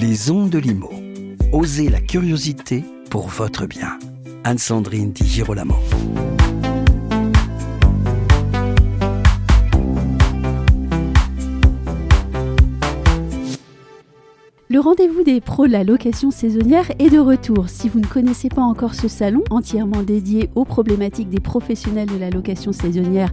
Les ondes de Limo. Osez la curiosité pour votre bien. Anne-Sandrine Di Girolamo. Le rendez-vous des pros de la location saisonnière est de retour. Si vous ne connaissez pas encore ce salon entièrement dédié aux problématiques des professionnels de la location saisonnière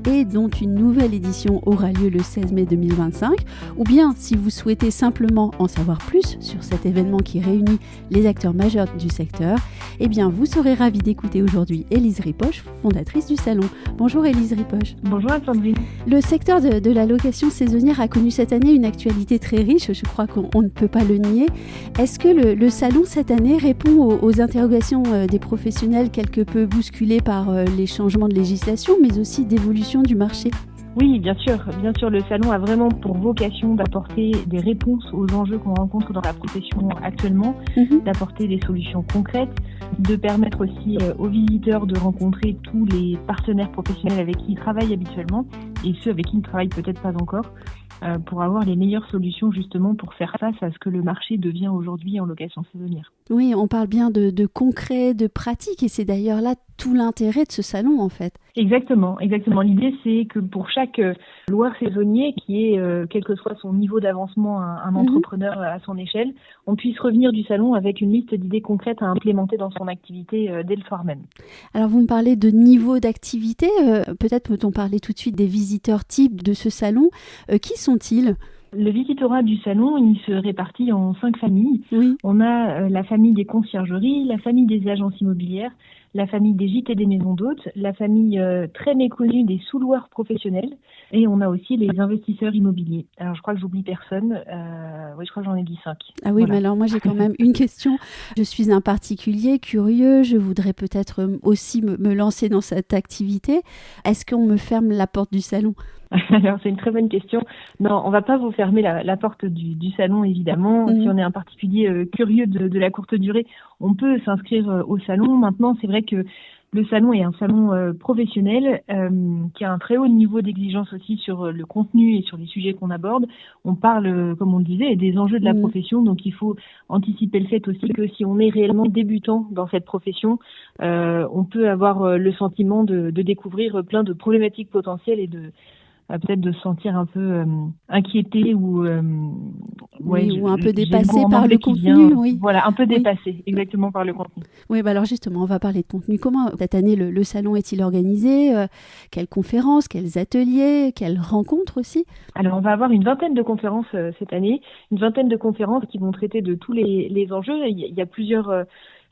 et dont une nouvelle édition aura lieu le 16 mai 2025, ou bien si vous souhaitez simplement en savoir plus sur cet événement qui réunit les acteurs majeurs du secteur, eh bien vous serez ravis d'écouter aujourd'hui Élise Ripoche, fondatrice du salon. Bonjour Élise Ripoche. Bonjour Sandrine. Le secteur de la location saisonnière a connu cette année une actualité très riche, je crois qu'on ne peut pas le nier. Est-ce que le salon cette année répond aux interrogations des professionnels quelque peu bousculées par les changements de législation, mais aussi d'évolution du marché ? Oui, bien sûr, le salon a vraiment pour vocation d'apporter des réponses aux enjeux qu'on rencontre dans la profession actuellement, d'apporter des solutions concrètes, de permettre aussi aux visiteurs de rencontrer tous les partenaires professionnels avec qui ils travaillent habituellement et ceux avec qui ils ne travaillent peut-être pas encore, pour avoir les meilleures solutions justement pour faire face à ce que le marché devient aujourd'hui en location saisonnière. Oui, on parle bien de concret, de pratique, et c'est d'ailleurs là tout l'intérêt de ce salon en fait. Exactement. L'idée, c'est que pour chaque loueur saisonnier qui est, quel que soit son niveau d'avancement, un entrepreneur à son échelle, on puisse revenir du salon avec une liste d'idées concrètes à implémenter dans son activité dès le soir même. Alors vous me parlez de niveau d'activité, peut-être peut-on parler tout de suite des visiteurs types de ce salon. Qui sont-ils ? Le visitorat du salon, il se répartit en 5 familles. Oui. On a la famille des conciergeries, la famille des agences immobilières, la famille des gîtes et des maisons d'hôtes, la famille très méconnue des sous-loueurs professionnels, et on a aussi les investisseurs immobiliers. Alors je crois que j'oublie personne, je crois que j'en ai dit 5. Ah oui, voilà. Mais alors moi j'ai quand même une question. Je suis un particulier curieux, je voudrais peut-être aussi me lancer dans cette activité. Est-ce qu'on me ferme la porte du salon ? Alors c'est une très bonne question. Non, on va pas vous fermer la porte du salon évidemment. Si on est un particulier curieux de la courte durée, on peut s'inscrire au salon. Maintenant, c'est vrai que le salon est un salon professionnel qui a un très haut niveau d'exigence aussi sur le contenu et sur les sujets qu'on aborde. On parle, comme on le disait, des enjeux de la profession, donc il faut anticiper le fait aussi que si on est réellement débutant dans cette profession, on peut avoir le sentiment de découvrir plein de problématiques potentielles et peut-être de se sentir un peu inquiété ou un peu dépassé par le contenu. Oui. Voilà, un peu dépassé, exactement, par le contenu. Oui, alors justement, on va parler de contenu. Comment cette année le salon est-il organisé ? Quelles conférences, quels ateliers, quelles rencontres aussi ? Alors, on va avoir une vingtaine de conférences cette année, une vingtaine de conférences qui vont traiter de tous les enjeux. Il y a plusieurs...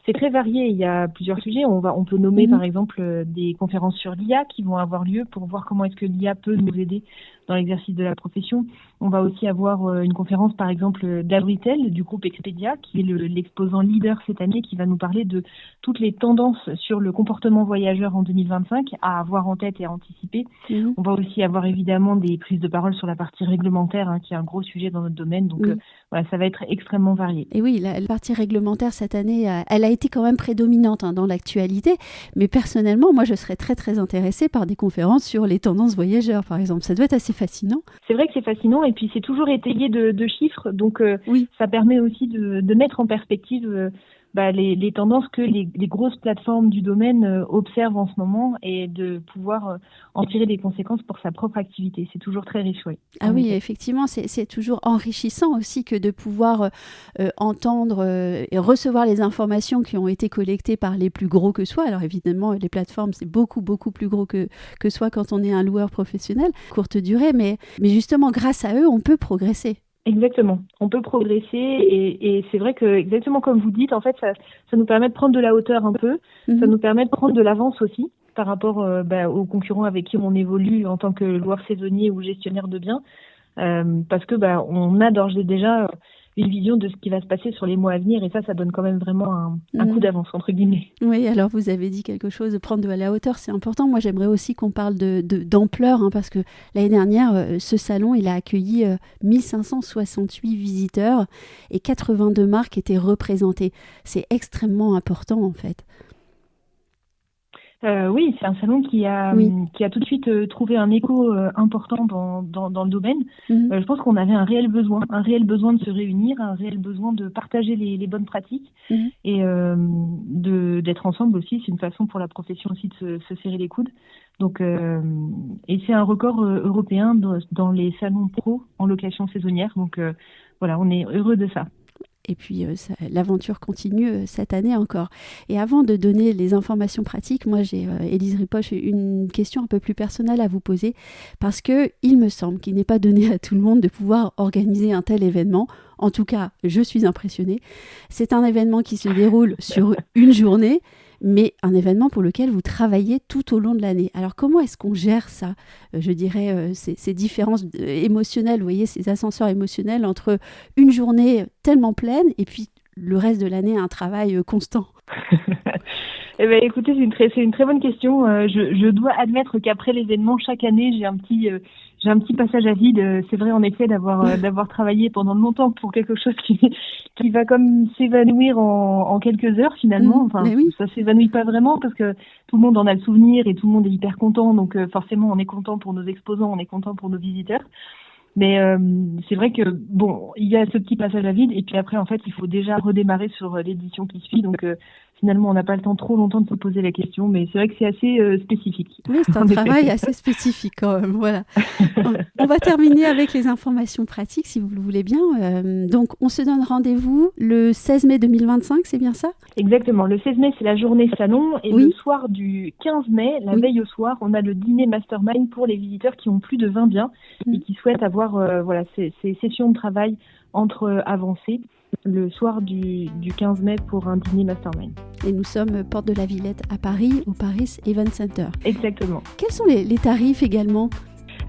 C'est très varié, il y a plusieurs sujets. On peut nommer par exemple des conférences sur l'IA qui vont avoir lieu pour voir comment est-ce que l'IA peut nous aider dans l'exercice de la profession. On va aussi avoir une conférence par exemple d'Abritel du groupe Expedia qui est l'exposant leader cette année qui va nous parler de toutes les tendances sur le comportement voyageur en 2025 à avoir en tête et à anticiper. On va aussi avoir évidemment des prises de parole sur la partie réglementaire qui est un gros sujet dans notre domaine. Donc voilà, ça va être extrêmement varié. Et oui, la partie réglementaire cette année, elle a été quand même prédominante dans l'actualité. Mais personnellement, moi, je serais très, très intéressée par des conférences sur les tendances voyageurs, par exemple. Ça doit être assez fascinant. C'est vrai que c'est fascinant et puis c'est toujours étayé de chiffres. Donc, ça permet aussi de mettre en perspective les tendances que les grosses plateformes du domaine observent en ce moment et de pouvoir en tirer des conséquences pour sa propre activité. C'est toujours très riche, oui. Ah oui, effectivement, c'est toujours enrichissant aussi que de pouvoir entendre et recevoir les informations qui ont été collectées par les plus gros que soi. Alors évidemment, les plateformes, c'est beaucoup, beaucoup plus gros que soi quand on est un loueur professionnel, courte durée, mais justement, grâce à eux, on peut progresser. Exactement, on peut progresser et c'est vrai que exactement comme vous dites, en fait, ça nous permet de prendre de la hauteur un peu, ça nous permet de prendre de l'avance aussi par rapport aux concurrents avec qui on évolue en tant que loueur saisonnier ou gestionnaire de biens, parce que on a d'ores et déjà une vision de ce qui va se passer sur les mois à venir et ça donne quand même vraiment un coup d'avance, entre guillemets. Oui, alors vous avez dit quelque chose, de prendre de la hauteur, c'est important. Moi, j'aimerais aussi qu'on parle d'ampleur, parce que l'année dernière, ce salon, il a accueilli 1568 visiteurs et 82 marques étaient représentées. C'est extrêmement important, en fait. Oui, c'est un salon qui a tout de suite trouvé un écho important dans le domaine. Je pense qu'on avait un réel besoin de se réunir, un réel besoin de partager les bonnes pratiques et d'être ensemble aussi. C'est une façon pour la profession aussi de se serrer les coudes. Donc, et c'est un record européen dans les salons pro en location saisonnière. Donc voilà, on est heureux de ça. Et puis, l'aventure continue cette année encore. Et avant de donner les informations pratiques, moi, j'ai, Élise Ripoche, une question un peu plus personnelle à vous poser, parce qu'il me semble qu'il n'est pas donné à tout le monde de pouvoir organiser un tel événement. En tout cas, je suis impressionnée. C'est un événement qui se déroule sur une journée, mais un événement pour lequel vous travaillez tout au long de l'année. Alors, comment est-ce qu'on gère ça ? Je dirais, ces différences émotionnelles, vous voyez, ces ascenseurs émotionnels entre une journée tellement pleine et puis le reste de l'année, un travail constant. Eh ben, écoutez, c'est une très bonne question. Je dois admettre qu'après l'événement, chaque année, j'ai un petit passage à vide. C'est vrai, en effet, d'avoir travaillé pendant longtemps pour quelque chose qui va comme s'évanouir en quelques heures, finalement. Enfin, ça s'évanouit pas vraiment parce que tout le monde en a le souvenir et tout le monde est hyper content. Donc, forcément, on est content pour nos exposants, on est content pour nos visiteurs. Mais c'est vrai que il y a ce petit passage à vide et puis après en fait il faut déjà redémarrer sur l'édition qui suit, donc finalement on n'a pas le temps trop longtemps de se poser la question, mais c'est vrai que c'est assez spécifique. Oui, c'est un travail assez spécifique quand même, voilà. On va terminer avec les informations pratiques si vous le voulez bien. Donc on se donne rendez-vous le 16 mai 2025, c'est bien ça ? Exactement, le 16 mai c'est la journée salon et le soir du 15 mai, la veille au soir, on a le dîner mastermind pour les visiteurs qui ont plus de 20 biens et qui souhaitent avoir ces sessions de travail entre avancées le soir du 15 mai pour un dîner mastermind. Et nous sommes porte de la Villette à Paris, au Paris Event Center. Exactement. Quels sont les tarifs également ?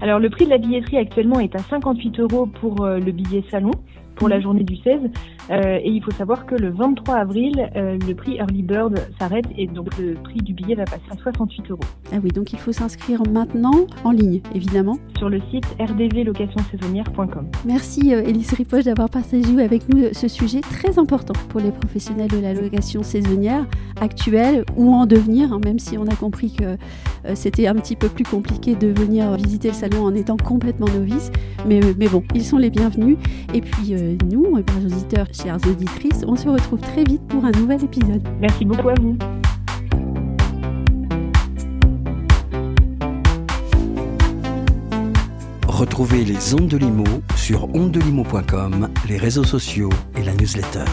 Alors le prix de la billetterie actuellement est à 58 € pour le billet salon pour la journée du 16 et il faut savoir que le 23 avril le prix Early Bird s'arrête et donc le prix du billet va passer à 68 €. Ah oui, donc il faut s'inscrire maintenant en ligne évidemment sur le site rdvlocationsaisonnière.com. Merci Élise Ripoche d'avoir partagé avec nous ce sujet très important pour les professionnels de la location saisonnière actuelle ou en devenir, même si on a compris que c'était un petit peu plus compliqué de venir visiter le salon en étant complètement novice, mais bon, ils sont les bienvenus. Et puis nous, chers auditeurs, chères auditrices, on se retrouve très vite pour un nouvel épisode. Merci beaucoup à vous. Retrouvez les Ondes de Limo sur ondedelimo.com, les réseaux sociaux et la newsletter.